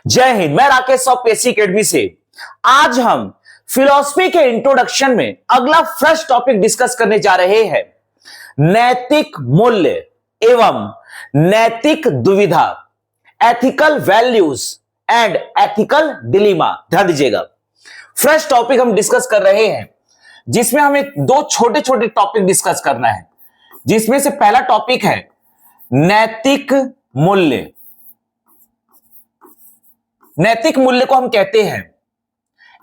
जय हिंद। मैं Rakesh of PSC academy से। आज हम फिलॉसफी के इंट्रोडक्शन में अगला फ्रेश टॉपिक डिस्कस करने जा रहे हैं, नैतिक मूल्य एवं नैतिक दुविधा, ethical values and ethical dilemma. ध्यान दीजिएगा, फ्रेश टॉपिक हम डिस्कस कर रहे हैं जिसमें हमें दो छोटे छोटे टॉपिक डिस्कस करना है, जिसमें से पहला टॉपिक है नैतिक मूल्य। नैतिक मूल्य को हम कहते हैं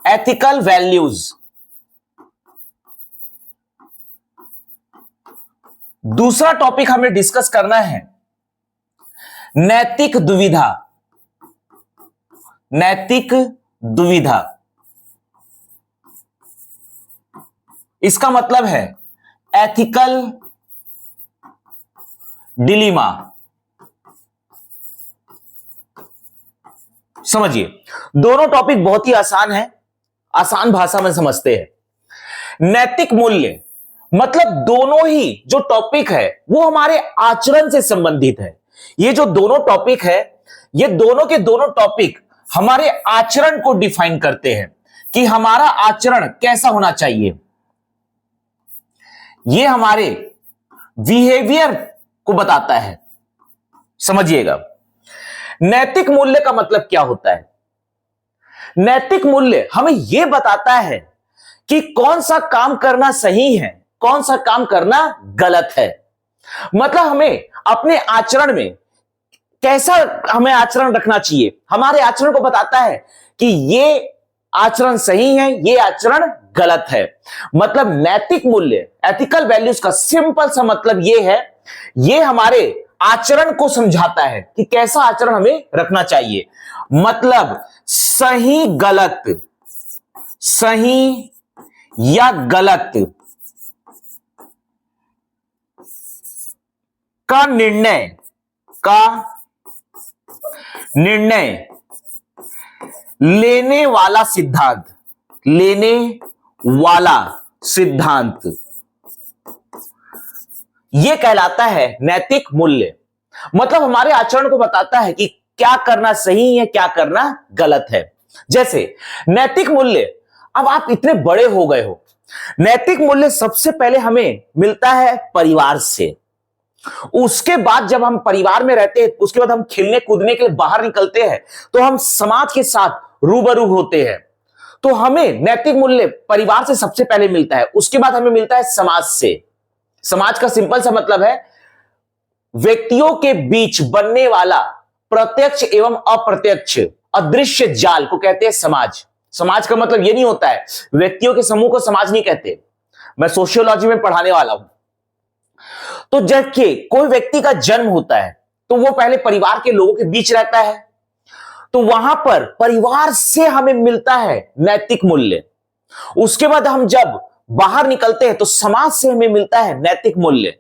एथिकल वैल्यूज। दूसरा टॉपिक हमें डिस्कस करना है नैतिक दुविधा। नैतिक दुविधा इसका मतलब है एथिकल डिलेमा। समझिए, दोनों टॉपिक बहुत ही आसान है, आसान भाषा में समझते हैं। नैतिक मूल्य मतलब दोनों ही जो टॉपिक है वो हमारे आचरण से संबंधित है। ये जो दोनों टॉपिक है, ये दोनों के दोनों टॉपिक हमारे आचरण को डिफाइन करते हैं कि हमारा आचरण कैसा होना चाहिए। ये हमारे बिहेवियर को बताता है। समझिएगा, नैतिक मूल्य का मतलब क्या होता है। नैतिक मूल्य हमें यह बताता है कि कौन सा काम करना सही है, कौन सा काम करना गलत है। मतलब हमें अपने आचरण में कैसा हमें आचरण रखना चाहिए, हमारे आचरण को बताता है कि ये आचरण सही है, ये आचरण गलत है। मतलब नैतिक मूल्य, एथिकल वैल्यूज का सिंपल सा मतलब ये है, ये हमारे आचरण को समझाता है कि कैसा आचरण हमें रखना चाहिए। मतलब सही गलत, सही या गलत का निर्णय लेने वाला सिद्धांत, लेने वाला सिद्धांत, यह कहलाता है नैतिक मूल्य। मतलब हमारे आचरण को बताता है कि क्या करना सही है, क्या करना गलत है। जैसे नैतिक मूल्य, अब आप इतने बड़े हो गए हो, नैतिक मूल्य सबसे पहले हमें मिलता है परिवार से। उसके बाद जब हम परिवार में रहते हैं, उसके बाद हम खेलने कूदने के लिए बाहर निकलते हैं तो हम समाज के साथ रूबरू होते हैं। तो हमें नैतिक मूल्य परिवार से सबसे पहले मिलता है, उसके बाद हमें मिलता है समाज से। समाज का सिंपल सा मतलब है व्यक्तियों के बीच बनने वाला प्रत्यक्ष एवं अप्रत्यक्ष अदृश्य जाल को कहते हैं समाज। समाज का मतलब यह नहीं होता है, व्यक्तियों के समूह को समाज नहीं कहते। मैं सोशियोलॉजी में पढ़ाने वाला हूं। तो जब के कोई व्यक्ति का जन्म होता है तो वो पहले परिवार के लोगों के बीच रहता है, तो वहां पर परिवार से हमें मिलता है नैतिक मूल्य। उसके बाद हम जब बाहर निकलते हैं तो समाज से हमें मिलता है नैतिक मूल्य।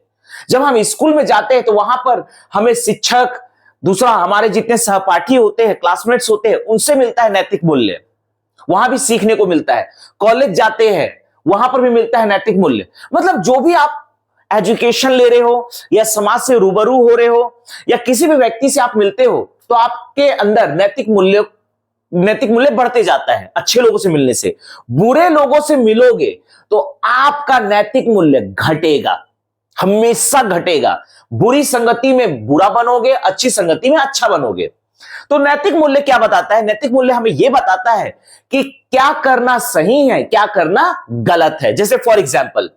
जब हम स्कूल में जाते हैं तो वहां पर हमें शिक्षक, दूसरा हमारे जितने सहपाठी होते हैं, क्लासमेट्स होते हैं, उनसे मिलता है नैतिक मूल्य, वहां भी सीखने को मिलता है। कॉलेज जाते हैं, वहां पर भी मिलता है नैतिक मूल्य। मतलब जो भी आप एजुकेशन ले रहे हो या समाज से रूबरू हो रहे हो या किसी भी व्यक्ति से आप मिलते हो तो आपके अंदर नैतिक मूल्य बढ़ते जाता है। अच्छे लोगों से मिलने से, बुरे लोगों से मिलोगे तो आपका नैतिक मूल्य घटेगा, हमेशा घटेगा। बुरी संगति में बुरा बनोगे, अच्छी संगति में अच्छा बनोगे। तो नैतिक मूल्य क्या बताता है? नैतिक मूल्य हमें यह बताता है कि क्या करना सही है, क्या करना गलत है। जैसे फॉर एग्जाम्पल,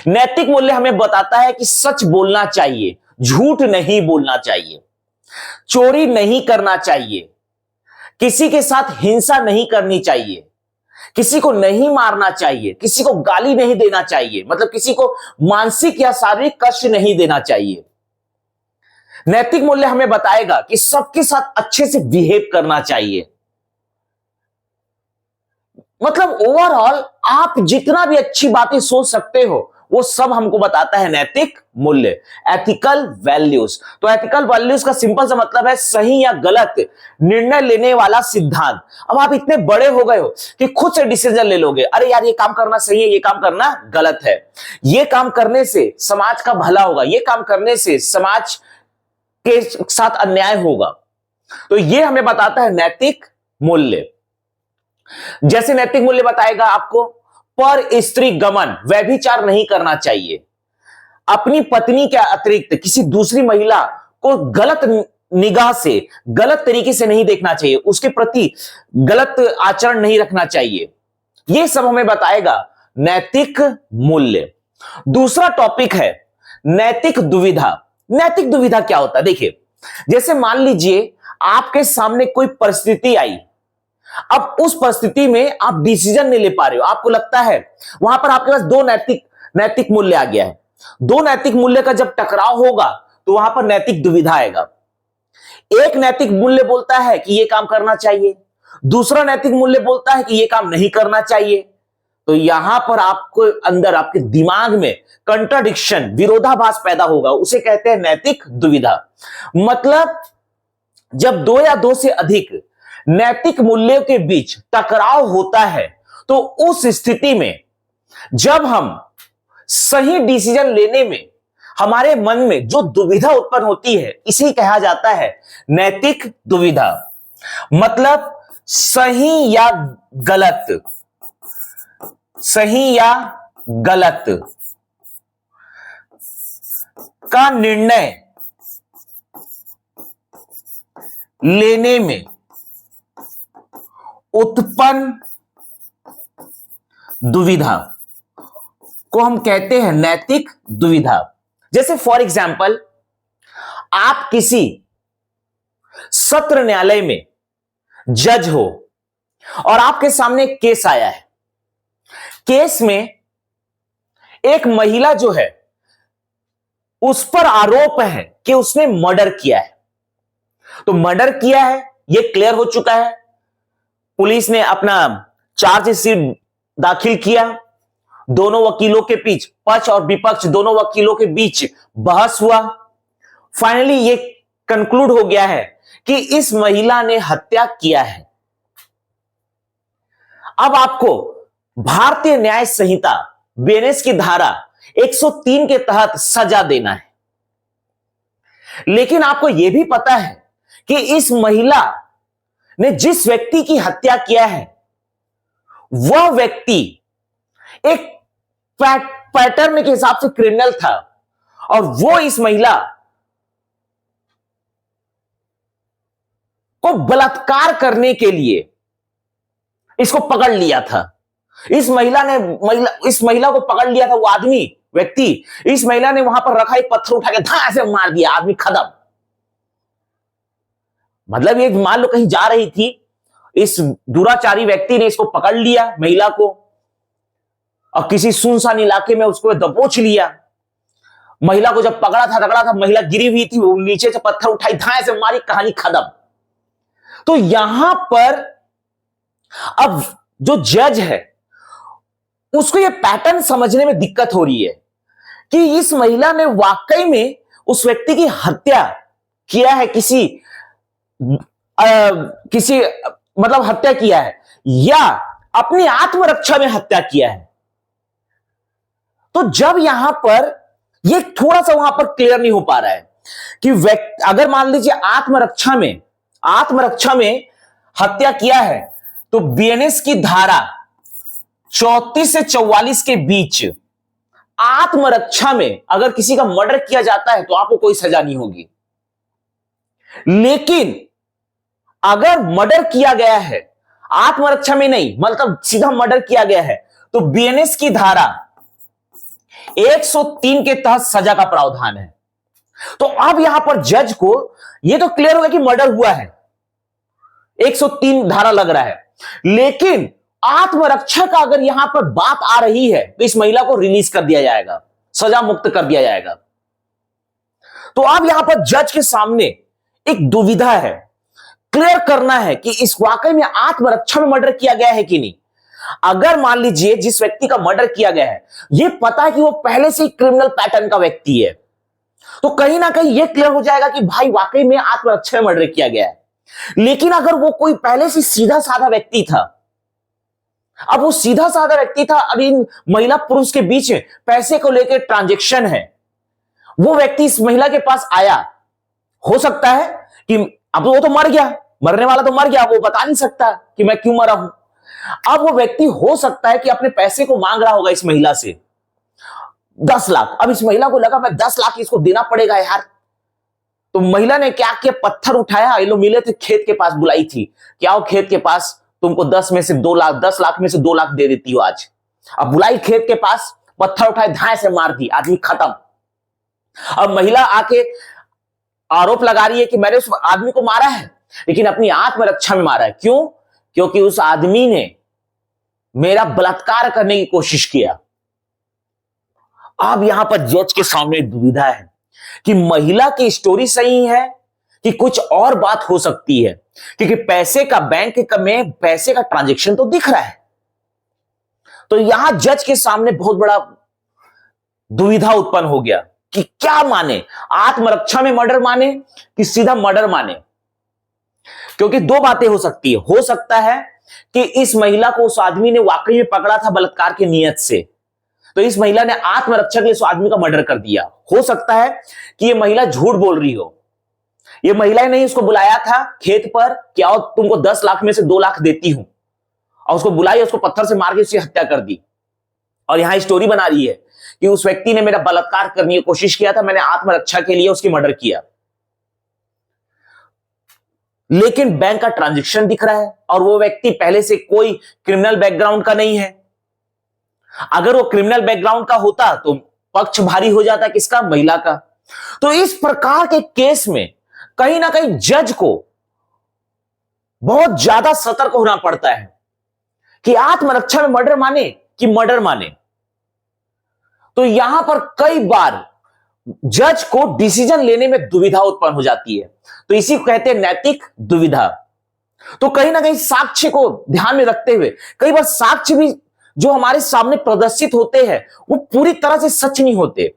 नैतिक मूल्य हमें बताता है कि सच बोलना चाहिए, झूठ नहीं बोलना चाहिए, चोरी नहीं करना चाहिए, किसी के साथ हिंसा नहीं करनी चाहिए, किसी को नहीं मारना चाहिए, किसी को गाली नहीं देना चाहिए, मतलब किसी को मानसिक या शारीरिक कष्ट नहीं देना चाहिए। नैतिक मूल्य हमें बताएगा कि सबके साथ अच्छे से बिहेव करना चाहिए। मतलब ओवरऑल आप जितना भी अच्छी बातें सोच सकते हो वो सब हमको बताता है नैतिक मूल्य, एथिकल वैल्यूज। तो एथिकल वैल्यूज का सिंपल सा मतलब है सही या गलत निर्णय लेने वाला सिद्धांत। अब आप इतने बड़े हो गए हो कि खुद से डिसीजन ले लोगे, अरे यार ये काम करना सही है, ये काम करना गलत है, ये काम करने से समाज का भला होगा, ये काम करने से समाज के साथ अन्याय होगा। तो ये हमें बताता है नैतिक मूल्य। जैसे नैतिक मूल्य बताएगा आपको, पर स्त्री गमन, व्यभिचार नहीं करना चाहिए, अपनी पत्नी के अतिरिक्त किसी दूसरी महिला को गलत निगाह से, गलत तरीके से नहीं देखना चाहिए, उसके प्रति गलत आचरण नहीं रखना चाहिए। यह सब हमें बताएगा नैतिक मूल्य। दूसरा टॉपिक है नैतिक दुविधा। नैतिक दुविधा क्या होता है? देखिए, जैसे मान लीजिए आपके सामने कोई परिस्थिति आई, अब उस परिस्थिति में आप डिसीजन नहीं ले पा रहे हो, आपको लगता है वहां पर आपके पास दो नैतिक मूल्य आ गया है। दो नैतिक मूल्य का जब टकराव होगा तो वहां पर नैतिक दुविधा आएगा। एक नैतिक मूल्य बोलता है कि यह काम करना चाहिए, दूसरा नैतिक मूल्य बोलता है कि यह काम नहीं करना चाहिए। तो यहां पर आपको अंदर, आपके दिमाग में कंट्राडिक्शन, विरोधाभास पैदा होगा, उसे कहते हैं नैतिक दुविधा। मतलब जब दो या दो से अधिक नैतिक मूल्यों के बीच टकराव होता है तो उस स्थिति में जब हम सही डिसीजन लेने में हमारे मन में जो दुविधा उत्पन्न होती है, इसे कहा जाता है नैतिक दुविधा। मतलब सही या गलत, सही या गलत का निर्णय लेने में उत्पन्न दुविधा को हम कहते हैं नैतिक दुविधा। जैसे फॉर एग्जाम्पल, आप किसी सत्र न्यायालय में जज हो और आपके सामने एक केस आया है। केस में एक महिला जो है, उस पर आरोप है कि उसने मर्डर किया है। तो मर्डर किया है, यह क्लियर हो चुका है। पुलिस ने अपना चार्जशीट दाखिल किया, दोनों वकीलों के बीच, पक्ष और विपक्ष दोनों वकीलों के बीच बहस हुआ। फाइनली ये कंक्लूड हो गया है कि इस महिला ने हत्या किया है। अब आपको भारतीय न्याय संहिता बीएनएस की धारा 103 के तहत सजा देना है। लेकिन आपको यह भी पता है कि इस महिला ने जिस व्यक्ति की हत्या किया है, वह व्यक्ति एक पैटर्न के हिसाब से क्रिमिनल था और वो इस महिला को बलात्कार करने के लिए इसको पकड़ लिया था। इस महिला को पकड़ लिया था वो आदमी, व्यक्ति। इस महिला ने वहां पर रखा, एक पत्थर उठा के धां से मार दिया, आदमी खत्म। मतलब ये मान लो कहीं जा रही थी, इस दुराचारी व्यक्ति ने इसको पकड़ लिया, महिला को, और किसी सुनसान इलाके में उसको दबोच लिया। महिला को जब पकड़ा था, महिला गिरी हुई थी, वो नीचे से पत्थर उठाई, धाए से मारी, कहानी खत्म। तो यहां पर अब जो जज है उसको ये पैटर्न समझने में दिक्कत हो रही है कि इस महिला ने वाकई में उस व्यक्ति की हत्या किया है, मतलब हत्या किया है, या अपनी आत्मरक्षा में हत्या किया है। तो जब यहां पर ये थोड़ा सा वहां पर क्लियर नहीं हो पा रहा है कि अगर मान लीजिए आत्मरक्षा में हत्या किया है, तो बीएनएस की धारा 34 से 44 के बीच आत्मरक्षा में अगर किसी का मर्डर किया जाता है तो आपको कोई सजा नहीं होगी। लेकिन अगर मर्डर किया गया है आत्मरक्षा में नहीं, मतलब सीधा मर्डर किया गया है, तो बीएनएस की धारा 103 के तहत सजा का प्रावधान है। तो अब यहां पर जज को यह तो क्लियर हुआ कि मर्डर हुआ है, 103 धारा लग रहा है, लेकिन आत्मरक्षा का अगर यहां पर बात आ रही है तो इस महिला को रिलीज कर दिया जाएगा, सजा मुक्त कर दिया जाएगा। तो अब यहां पर जज के सामने एक दुविधा है, क्लियर करना है कि इस वाकई में आत्मरक्षा में मर्डर किया गया है कि नहीं। अगर मान लीजिए जिस व्यक्ति का मर्डर किया गया है यह पता है कि वो पहले से ही क्रिमिनल पैटर्न का व्यक्ति है, तो कहीं ना कहीं यह क्लियर हो जाएगा कि भाई वाकई में आत्मरक्षा में मर्डर किया गया है। लेकिन अगर वो कोई पहले से सीधा साधा व्यक्ति था, अब वो सीधा साधा व्यक्ति था, अब इन महिला पुरुष के बीच पैसे को लेकर ट्रांजैक्शन है, वो व्यक्ति इस महिला के पास आया, हो सकता है कि अब वो तो मर गया, मरने वाला तो मर गया, वो बता नहीं सकता कि मैं क्यों मरा हूं। अब वो व्यक्ति हो सकता है कि अपने पैसे को मांग रहा होगा इस महिला से 10 लाख। अब इस महिला को लगा मैं 10 लाख इसको देना पड़ेगा यार। तो महिला ने क्या किया, पत्थर उठाया, ये लोग मिले थे खेत के पास, बुलाई थी क्या हो खेत के पास, तुमको 10 लाख में से 2 लाख दे देती हो आज। अब बुलाई खेत के पास, पत्थर उठाए, धाए से मार दी, आदमी खत्म। अब महिला आके आरोप लगा रही है कि मैंने उस आदमी को मारा है, लेकिन अपनी आत्मरक्षा में मारा है। क्यों? क्योंकि उस आदमी ने मेरा बलात्कार करने की कोशिश किया। अब यहां पर जज के सामने दुविधा है कि महिला की स्टोरी सही है कि कुछ और बात हो सकती है, क्योंकि पैसे का बैंक में पैसे का ट्रांजैक्शन तो दिख रहा है। तो यहां जज के सामने बहुत बड़ा दुविधा उत्पन्न हो गया कि क्या माने, आत्मरक्षा में मर्डर माने कि सीधा मर्डर माने। क्योंकि दो बातें हो सकती है, हो सकता है कि इस महिला को उस आदमी ने वाकई में पकड़ा था बलात्कार की नियत से, तो इस महिला ने आत्मरक्षा के लिए उस आदमी का मर्डर कर दिया। हो सकता है कि यह महिला झूठ बोल रही हो, यह महिला ने उसको बुलाया था खेत पर, क्या हो तुमको 10 लाख में से 2 लाख देती हूं, और उसको बुलाई, उसको पत्थर से मार के उसकी हत्या कर दी। और यहां स्टोरी बना रही है कि उस व्यक्ति ने मेरा बलात्कार करने की कोशिश किया था, मैंने आत्मरक्षा के लिए उसकी मर्डर किया। लेकिन बैंक का ट्रांजैक्शन दिख रहा है और वो व्यक्ति पहले से कोई क्रिमिनल बैकग्राउंड का नहीं है। अगर वो क्रिमिनल बैकग्राउंड का होता तो पक्ष भारी हो जाता किसका, महिला का। तो इस प्रकार के केस में कहीं ना कहीं जज को बहुत ज्यादा सतर्क होना पड़ता है कि आत्मरक्षा में मर्डर माने कि मर्डर माने। तो यहां पर कई बार जज को डिसीजन लेने में दुविधा उत्पन्न हो जाती है, तो इसी को कहते हैं नैतिक दुविधा। तो कहीं ना कहीं साक्ष्य को ध्यान में रखते हुए कई बार साक्ष्य भी जो हमारे सामने प्रदर्शित होते हैं वो पूरी तरह से सच नहीं होते,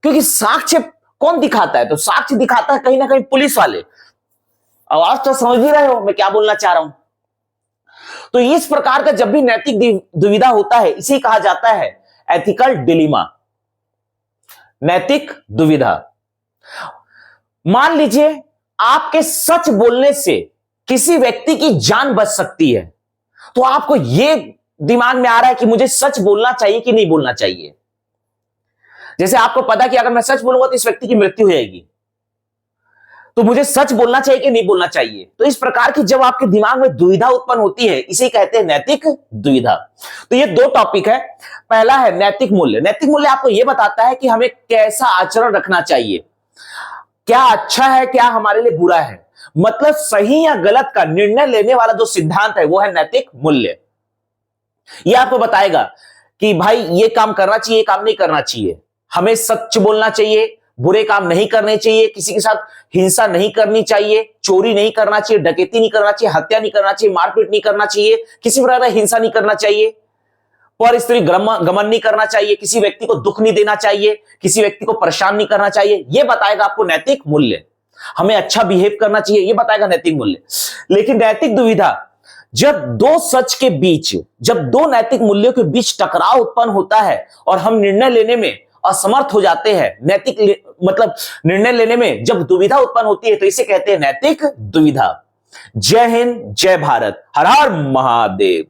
क्योंकि साक्ष्य कौन दिखाता है, तो साक्ष्य दिखाता है कहीं ना कहीं पुलिस वाले। आवाज तो समझ ही रहे हो मैं क्या बोलना चाह रहा हूं। तो इस प्रकार का जब भी नैतिक दुविधा होता है, इसे कहा जाता है एथिकल डिलीमा, नैतिक दुविधा। मान लीजिए आपके सच बोलने से किसी व्यक्ति की जान बच सकती है, तो आपको यह दिमाग में आ रहा है कि मुझे सच बोलना चाहिए कि नहीं बोलना चाहिए। जैसे आपको पता है कि अगर मैं सच बोलूंगा तो इस व्यक्ति की मृत्यु हो जाएगी, तो मुझे सच बोलना चाहिए कि नहीं बोलना चाहिए। तो इस प्रकार की जब आपके दिमाग में दुविधा उत्पन्न होती है, इसे कहते हैं नैतिक दुविधा। तो ये दो टॉपिक है। पहला है नैतिक मूल्य। नैतिक मूल्य आपको यह बताता है कि हमें कैसा आचरण रखना चाहिए, क्या अच्छा है क्या हमारे लिए बुरा है, मतलब सही या गलत का निर्णय लेने वाला जो सिद्धांत है वो है नैतिक मूल्य। यह आपको बताएगा कि भाई ये काम करना चाहिए, ये काम नहीं करना चाहिए, हमें सच बोलना चाहिए, बुरे काम नहीं करने चाहिए, किसी के साथ हिंसा नहीं करनी चाहिए, चोरी नहीं करना चाहिए, डकैती नहीं करना चाहिए, हत्या नहीं करना चाहिए, मारपीट नहीं करना चाहिए, किसी प्रकार का हिंसा नहीं करना चाहिए, पर स्त्री गमन नहीं करना चाहिए, किसी व्यक्ति को दुख नहीं देना चाहिए, किसी व्यक्ति को परेशान नहीं करना चाहिए। यह बताएगा आपको नैतिक मूल्य। हमें अच्छा बिहेव करना चाहिए, यह बताएगा नैतिक मूल्य। लेकिन नैतिक दुविधा जब दो सच के बीच, जब दो नैतिक मूल्यों के बीच टकराव उत्पन्न होता है और हम निर्णय लेने में असमर्थ हो जाते हैं, नैतिक मतलब निर्णय लेने में जब दुविधा उत्पन्न होती है, तो इसे कहते हैं नैतिक दुविधा। जय हिंद, जय भारत, हर हर महादेव।